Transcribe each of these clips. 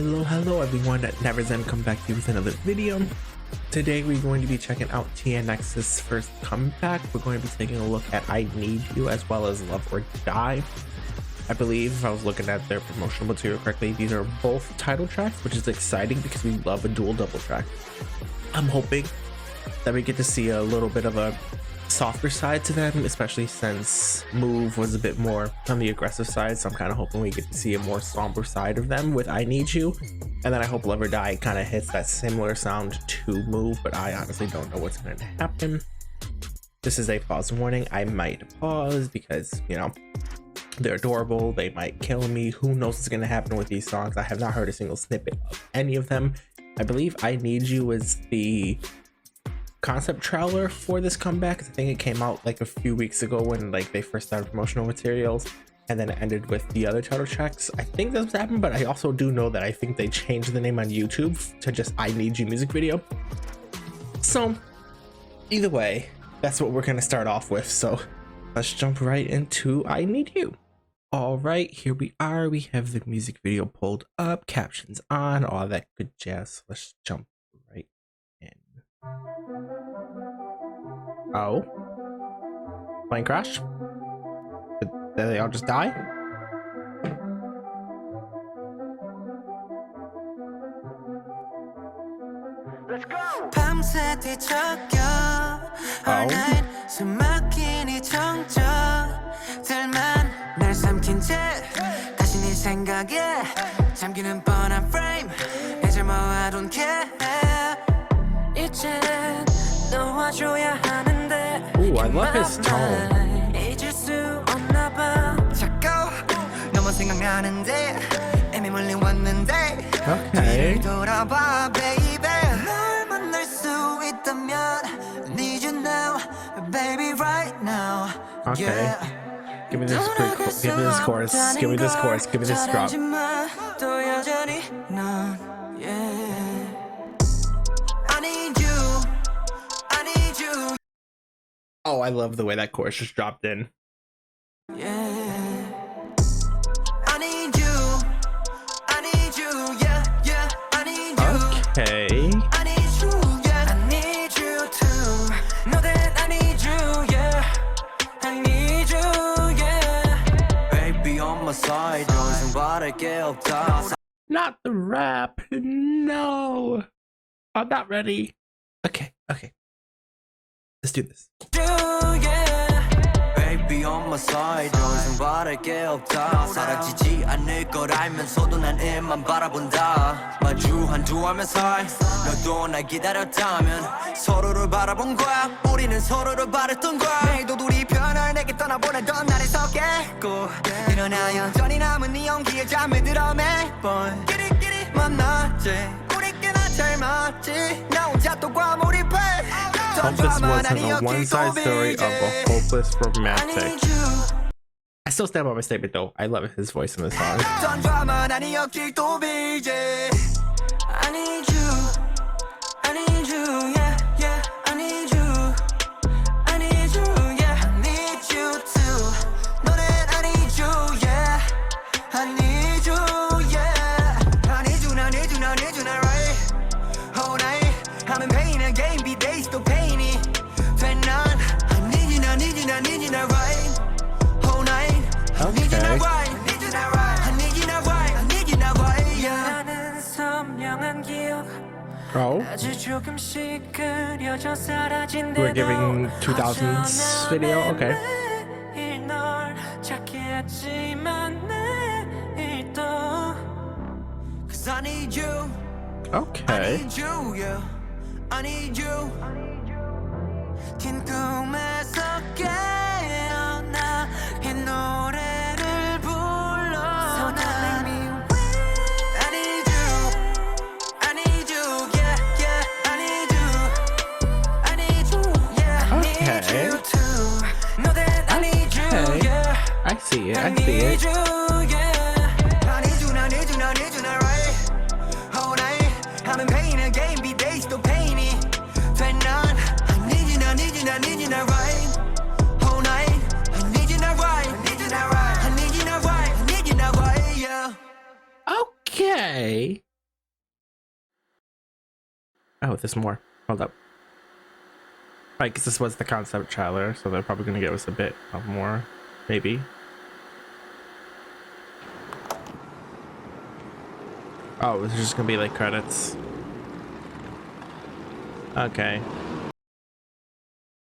Hello everyone, Neverzen come back to you with another video. Today we're going to be checking out TNX's first comeback. We're going to be taking a look at I Need You as well as Love or Die. I believe if I was looking at their promotional material correctly, these are both title tracks, which is exciting because we love a dual double track. I'm hoping that we get to see a little bit of a softer side to them, especially since Move was a bit more on the aggressive side, so I'm kind of hoping we get to see a more somber side of them with I Need You. And then I hope Love or Die kind of hits that similar sound to Move, but I honestly don't know what's going to happen. This is a pause warning. I might pause because, you know, they're adorable, they might kill me, who knows what's going to happen with these songs. I have not heard a single snippet of any of them. I believe I Need You is the concept trailer for this comeback. I think it came out like a few weeks ago when like they first started promotional materials, and then it ended with the other title tracks. I think that's what happened, but I also do know that I think they changed the name on YouTube to just I Need You music video. So either way, that's what we're gonna start off with. So let's jump right into I Need You. All right, here we are. We have the music video pulled up, captions on, all that good jazz. Let's jump right in. Oh, plane crash? Did they all just die? Let's go. Ooh, I love his tone. Okay. Okay. Give me this quick, give me this chorus, give me this chorus, give me this drop. Oh, I love the way that chorus just dropped in. Okay. Not the rap. No. I'm not ready. Okay. Let's do this. Baby on my side, 좀 바랄 게 없다. 사라지지 않을 걸 알면서도 난 일만 바라본다. 마주한 두 알면 살, 너도 날 기다렸다면 서로를 바라본 거야. 우리는 서로를 바랬던 거야. 내일도 둘이 편을 내게 떠나보내던 날에 서겠고 일어나 여전히 남은 네 연기에 잠에 들어 매번 끼리끼리 만났지. 우리끼나 잘 맞지. 나 혼자 또 과몰입해. Hope this wasn't a one-side story of a hopeless romantic. I still stand by my statement though. I love his voice in this song. Oh, we're giving 2000s video. Okay. Okay. I see it. I see it. Okay. Oh, there's more. Hold up. I guess this was the concept trailer, so they're probably gonna give us a bit of more, maybe. Oh, it's just gonna be like credits. Okay.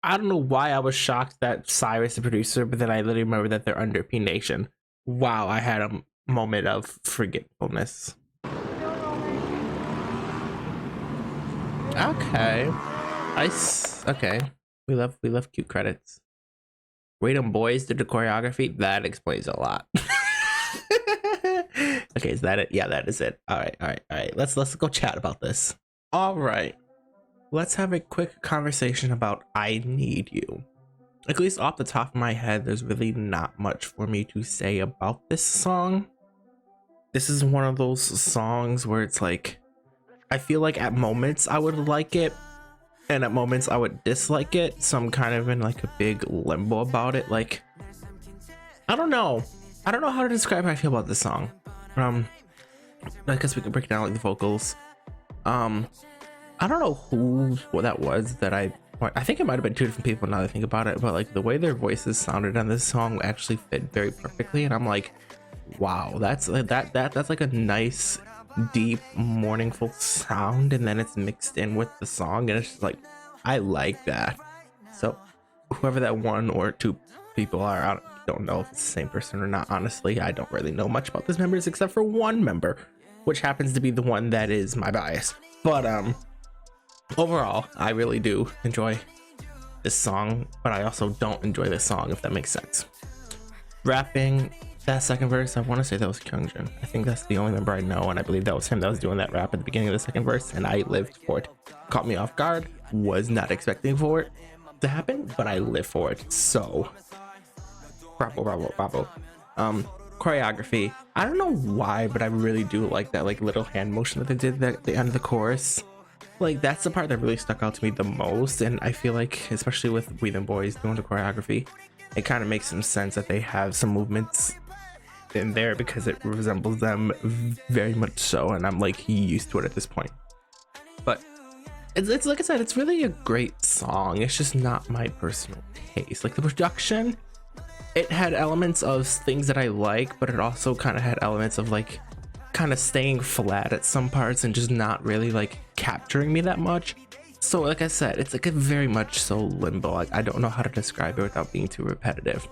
I don't know why I was shocked that Cyrus the producer, but then I literally remember that they're under P Nation. Wow, I had a moment of forgetfulness. Okay. Okay. We love cute credits. Rate 'em boys did the choreography. That explains a lot. Okay, is that it? Yeah, that is it. All right. Let's go chat about this. All right. Let's have a quick conversation about I Need You. At least off the top of my head, there's really not much for me to say about this song. This is one of those songs where it's like, I feel like at moments I would like it, and at moments I would dislike it. So I'm kind of in like a big limbo about it. Like, I don't know how to describe how I feel about this song. I guess we could break down like the vocals. I don't know what that was that I think it might have been two different people now that I think about it, but like the way their voices sounded on this song actually fit very perfectly, and I'm like, wow, that's like a nice deep mournful sound, and then it's mixed in with the song, and it's just like, I like that. So whoever that one or two people are, I don't know if it's the same person or not. Honestly, I don't really know much about these members except for one member, which happens to be the one that is my bias. But overall, I really do enjoy this song, but I also don't enjoy this song, if that makes sense. Rapping, that second verse, I want to say that was Kyungjin. I think that's the only member I know, and I believe that was him that was doing that rap at the beginning of the second verse, and I lived for it. Caught me off guard, was not expecting for it to happen, but I lived for it. So bravo. Choreography, I don't know why, but I really do like that like little hand motion that they did at the end of the chorus. Like, that's the part that really stuck out to me the most, and I feel like, especially with We Them Boys doing the choreography, it kind of makes some sense that they have some movements in there because it resembles them very much so, and I'm like used to it at this point. But it's like I said, it's really a great song. It's just not my personal taste. Like, the production, it had elements of things that I like, but it also kind of had elements of like kind of staying flat at some parts and just not really like capturing me that much. So like I said, it's like a very much so limbo. Like, I don't know how to describe it without being too repetitive.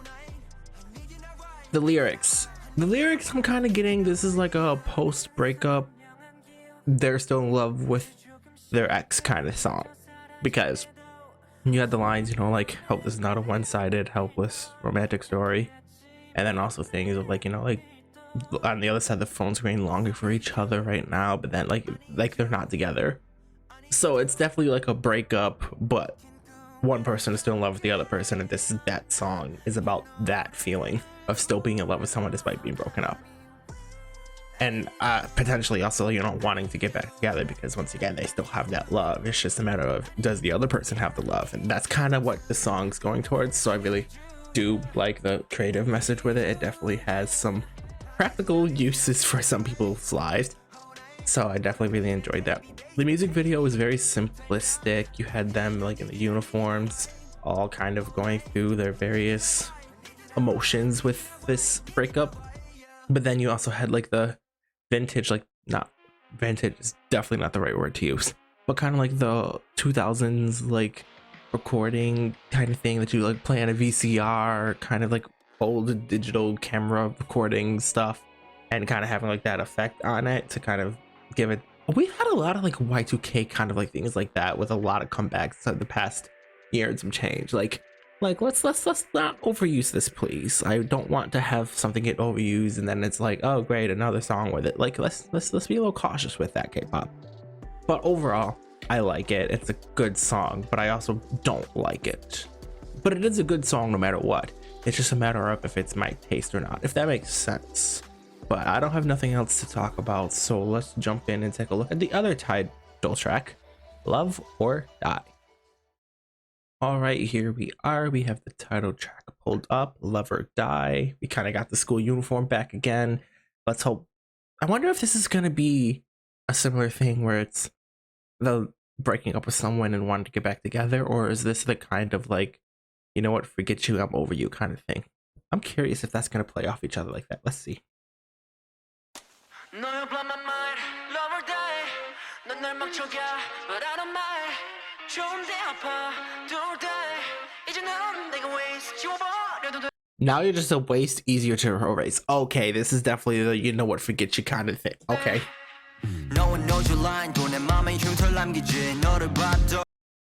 The lyrics I'm kind of getting, this is like a post breakup, they're still in love with their ex kind of song, because you had the lines, you know, like, hope this is not a one-sided helpless romantic story, and then also things of like, you know, like on the other side of the phone screen, longing for each other right now, but then like they're not together. So it's definitely like a breakup, but one person is still in love with the other person, and that song is about that feeling of still being in love with someone despite being broken up, and potentially also, you know, wanting to get back together because once again they still have that love. It's just a matter of, does the other person have the love, and that's kind of what the song's going towards. So I really do like the creative message with it. It definitely has some practical uses for some people's lives, so I definitely really enjoyed that. The music video was very simplistic. You had them like in the uniforms, all kind of going through their various emotions with this breakup, but then you also had like the vintage, like, not vintage is definitely not the right word to use, but kind of like the 2000s like recording kind of thing that you like play on a VCR, kind of like old digital camera recording stuff, and kind of having like that effect on it to kind of give it. We've had a lot of like Y2K kind of like things like that with a lot of comebacks in the past year and some change. Like let's not overuse this, please. I don't want to have something get overused and then it's like, oh great, another song with it. Like, let's be a little cautious with that, K-pop. But overall, I like it. It's a good song, but I also don't like it. But it is a good song no matter what. It's just a matter of if it's my taste or not, if that makes sense. But I don't have nothing else to talk about, so let's jump in and take a look at the other title track, Love or Die. All right, here we are. We have the title track pulled up, Love or Die. We kind of got the school uniform back again. Let's hope. I wonder if this is going to be a similar thing where it's the breaking up with someone and wanting to get back together, or is this the kind of like, you know what, forget you, I'm over you kind of thing? I'm curious if that's gonna play off each other like that. Let's see. Now you're just a waste, easier to erase. Okay, this is definitely the you know what, forget you kind of thing. Okay.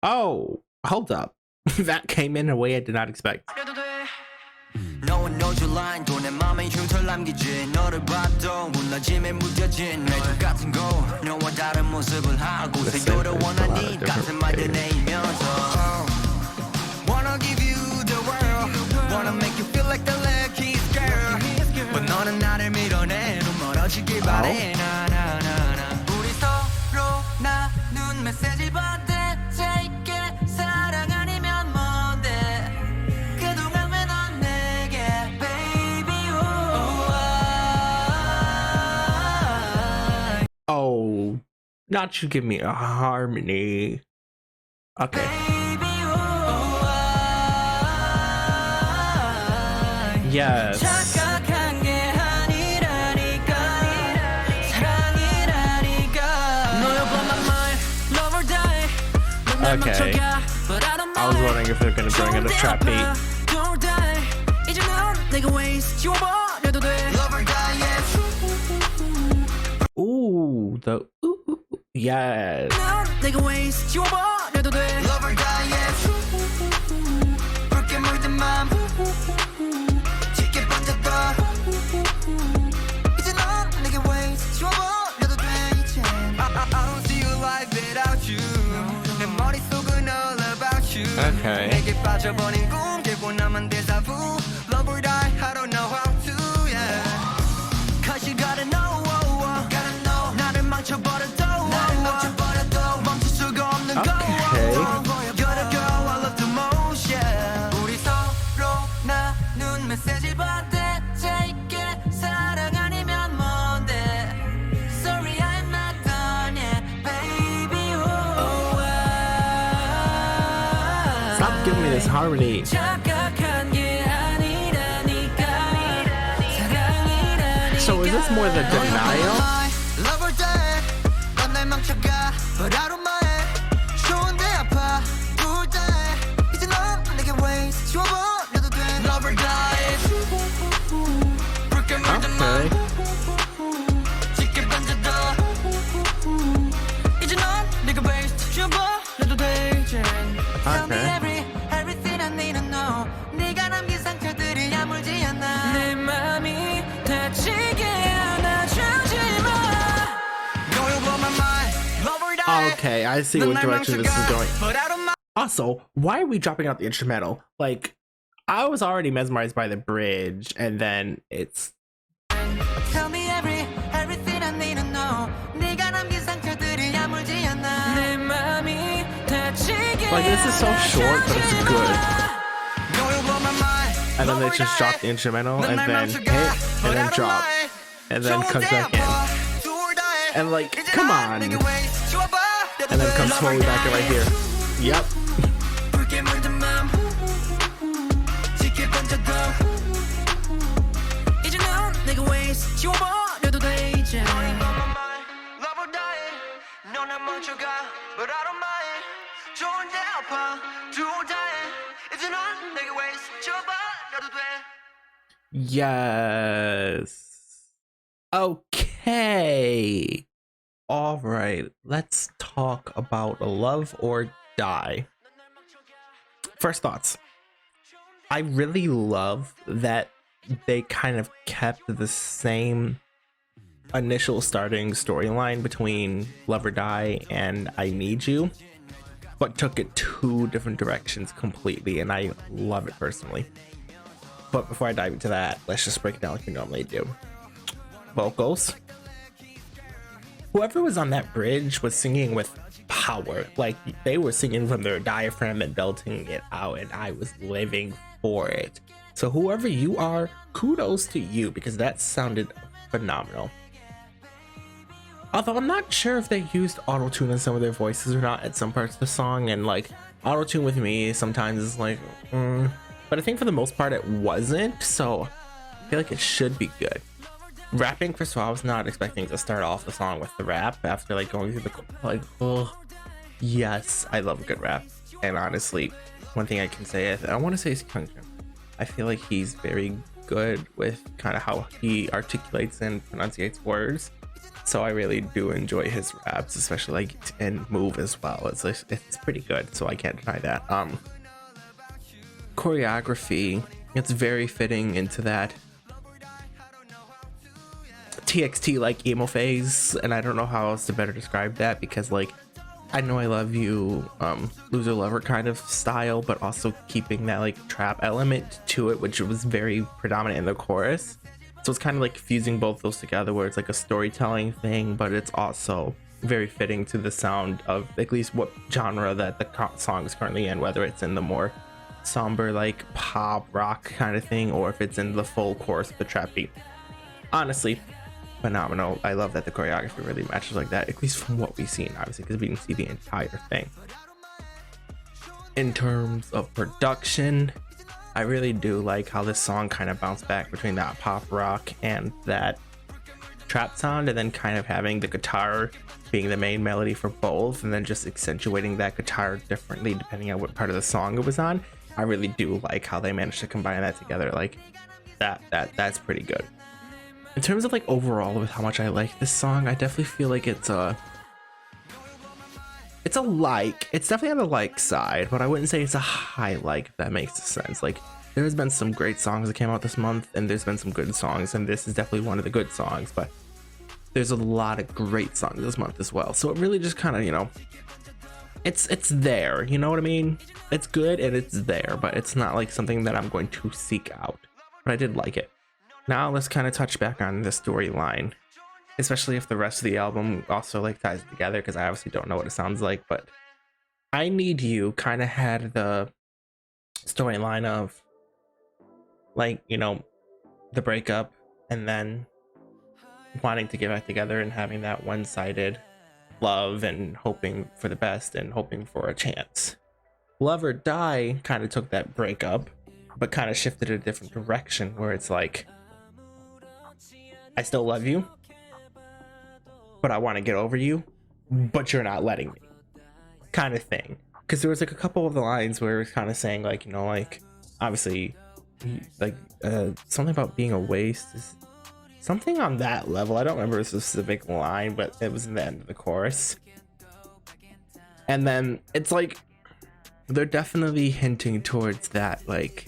Oh, hold up. That came in a way I did not expect. No one knows your line 또 내 맘에 흉터를 남기지 너를 봐도 무너짐에 무뎌진 매듭 같은 거 너와 다른 모습을 하고 새겨도 원하니 같은 말들 내이면서 Wanna give you the world Wanna make you feel like the luckiest girl But 너는 나를 밀어내 눈 멀어지길 바래 나나나나 우리 서로 나눈 메시지 받대 제게 사랑 아니면 뭔데 그동안 왜 넌 내게 baby Oh, not you give me a harmony. Okay. Yes. Okay. I was wondering if they're gonna bring in a trap beat. Ooh, the ooh, yes. Okay. Love or die, I don't know how to, yeah. Cause you gotta know, gotta know. 나를 망쳐버려도, 멈출 수가 없는 go. You're the girl I love the most, yeah. 우리 서로 나눈 메시지 받대 제게 사랑 아니면 뭔데. Sorry I'm not done yet, baby. Stop giving me this harmony. So is this more the denial? Okay. Everything I need to know. 네가 남긴 상처들이 아물지 않아. 내 맘이 다치게 안아주지 마. Okay, I see what direction this is going. Also, why are we dropping out the instrumental? Like, I was already mesmerized by the bridge, and then it's Tell me everything I need to know. 네가 남긴 상처들이 아물지 않아. 내 맘이 다치게 like, this is so short, but it's good. And then they just drop the instrumental, and then hit, and then drop, and then comes back in. And like, come on. And then comes slowly back in right here. Yep. Yes. Okay. All right. Let's talk about Love or Die. First thoughts. I really love that they kind of kept the same initial starting storyline between Love or Die and I Need You, but took it two different directions completely, and I love it personally. But before I dive into that, let's just break it down like we normally do. Vocals. Whoever was on that bridge was singing with power. Like, they were singing from their diaphragm and belting it out, and I was living for it. So whoever you are, kudos to you, because that sounded phenomenal. Although I'm not sure if they used auto-tune in some of their voices or not at some parts of the song, and like auto-tune with me sometimes is like, but I think for the most part it wasn't, so I feel like it should be good. Rapping, first of all, I was not expecting to start off the song with the rap after like going through the like, oh yes, I love a good rap. And honestly, one thing I can say, I want to say is Kyungjoong. I feel like he's very good with kind of how he articulates and pronunciates words. So I really do enjoy his raps, especially like in Move as well. It's pretty good, so I can't deny that. Choreography, it's very fitting into that TXT like emo phase, and I don't know how else to better describe that, because like I Know I Love You, Loser Lover kind of style, but also keeping that like trap element to it, which was very predominant in the chorus. So it's kind of like fusing both those together, where it's like a storytelling thing, but it's also very fitting to the sound of at least what genre that the song is currently in, whether it's in the more somber like pop rock kind of thing, or if it's in the full chorus of the trap beat. Honestly, phenomenal. I love that the choreography really matches like that, at least from what we've seen, obviously, because we didn't see the entire thing. In terms of production, I really do like how this song kind of bounced back between that pop rock and that trap sound, and then kind of having the guitar being the main melody for both, and then just accentuating that guitar differently depending on what part of the song it was on. I really do like how they managed to combine that together. Like that's pretty good. In terms of like overall with how much I like this song, I definitely feel like it's definitely on the like side, but I wouldn't say it's a high like, if that makes sense. Like there's been some great songs that came out this month, and there's been some good songs, and this is definitely one of the good songs, but there's a lot of great songs this month as well. So it really just kind of, you know, it's there, you know what I mean? It's good and it's there, but it's not like something that I'm going to seek out. But I did like it. Now let's kind of touch back on the storyline, especially if the rest of the album also like ties together, because I obviously don't know what it sounds like. But I Need You kind of had the storyline of like, you know, the breakup and then wanting to get back together and having that one-sided love and hoping for the best and hoping for a chance. Love or Die kind of took that breakup but kind of shifted a different direction, where it's like, I still love you, but I want to get over you, but you're not letting me, kind of thing. Because there was like a couple of the lines where it was kind of saying like, you know, like obviously like something about being a waste, is something on that level. I don't remember a specific line, but it was in the end of the chorus. And then it's like they're definitely hinting towards that, like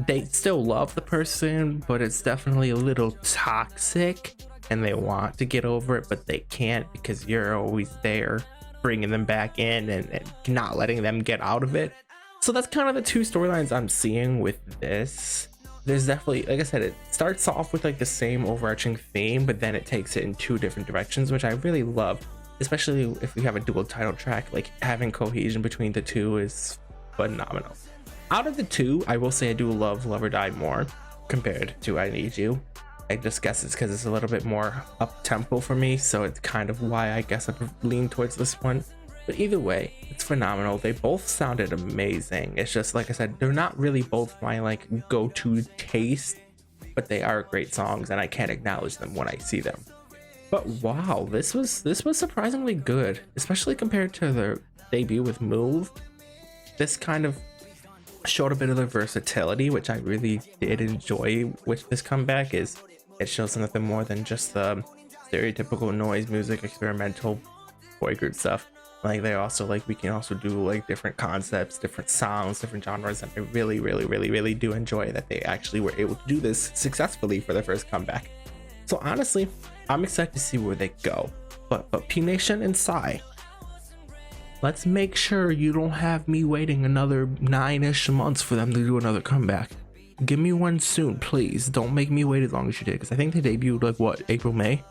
they still love the person, but it's definitely a little toxic, and they want to get over it, but they can't because you're always there bringing them back in and not letting them get out of it. So that's kind of the two storylines I'm seeing with this. There's definitely, like I said, it starts off with like the same overarching theme, but then it takes it in two different directions, which I really love, especially if we have a dual title track. Like having cohesion between the two is phenomenal. Out of the two, I will say I do love Love or Die more compared to I Need You. I just guess it's because it's a little bit more up tempo for me, so it's kind of why I guess I lean towards this one. But either way, it's phenomenal. They both sounded amazing. It's just, like I said, they're not really both my like go-to taste, but they are great songs, and I can't acknowledge them when I see them. But wow, this was surprisingly good, especially compared to their debut with Move. This kind of showed a bit of the versatility, which I really did enjoy with this comeback. Is it shows nothing more than just the stereotypical noise music, experimental boy group stuff. Like they also like, we can also do like different concepts, different sounds, different genres, and I really do enjoy that they actually were able to do this successfully for their first comeback. So honestly, I'm excited to see where they go. But P Nation and Psy, let's make sure you don't have me waiting another 9-ish months for them to do another comeback. Give me one soon, please. Don't make me wait as long as you did, because I think they debuted like what, April, May,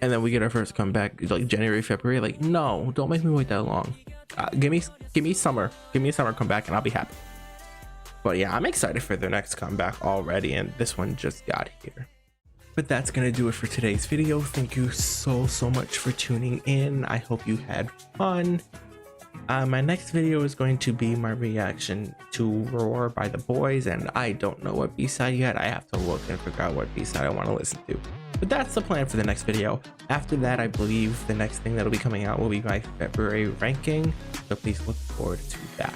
and then we get our first comeback like January, February. Like, no, don't make me wait that long. Give me summer comeback, and I'll be happy. But yeah, I'm excited for their next comeback already, and this one just got here. But that's gonna do it for today's video. Thank you so much for tuning in. I hope you had fun. My next video is going to be my reaction to Roar by the Boys, and I don't know what B-side yet. I have to look and figure out what B-side I want to listen to. But that's the plan for the next video. After that, I believe the next thing that'll be coming out will be my February ranking, so please look forward to that.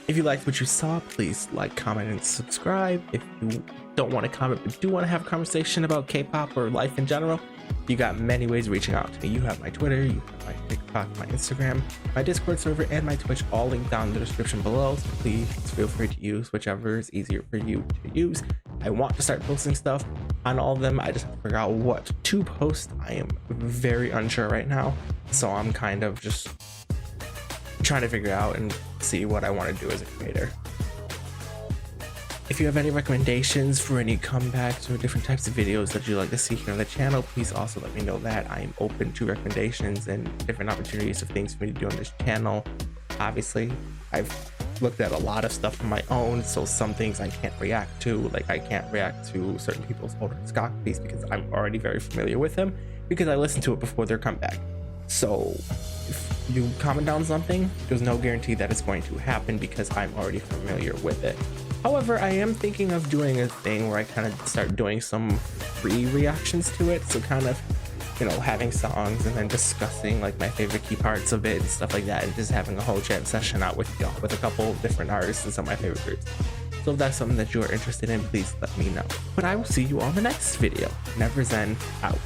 If you liked what you saw, please like, comment, and subscribe. If you don't want to comment but do want to have a conversation about K-pop or life in general, you got many ways of reaching out to me. You have my Twitter, you have my TikTok, my Instagram, my Discord server, and my Twitch all linked down in the description below, so please feel free to use whichever is easier for you to use. I want to start posting stuff on all of them. I just have to figure out what to post. I am very unsure right now, so I'm kind of just trying to figure out and see what I want to do as a creator. If you have any recommendations for any comebacks or different types of videos that you'd like to see here on the channel, please also let me know that. I am open to recommendations and different opportunities of things for me to do on this channel. Obviously, I've looked at a lot of stuff on my own, so some things I can't react to. Like, I can't react to certain people's older discographies because I'm already very familiar with them because I listened to it before their comeback. So if you comment down something, there's no guarantee that it's going to happen because I'm already familiar with it. However, I am thinking of doing a thing where I kind of start doing some free reactions to it. So kind of, you know, having songs and then discussing like my favorite key parts of it and stuff like that, and just having a whole jam session out with y'all with a couple of different artists and some of my favorite groups. So if that's something that you are interested in, please let me know. But I will see you on the next video. Never Zen out.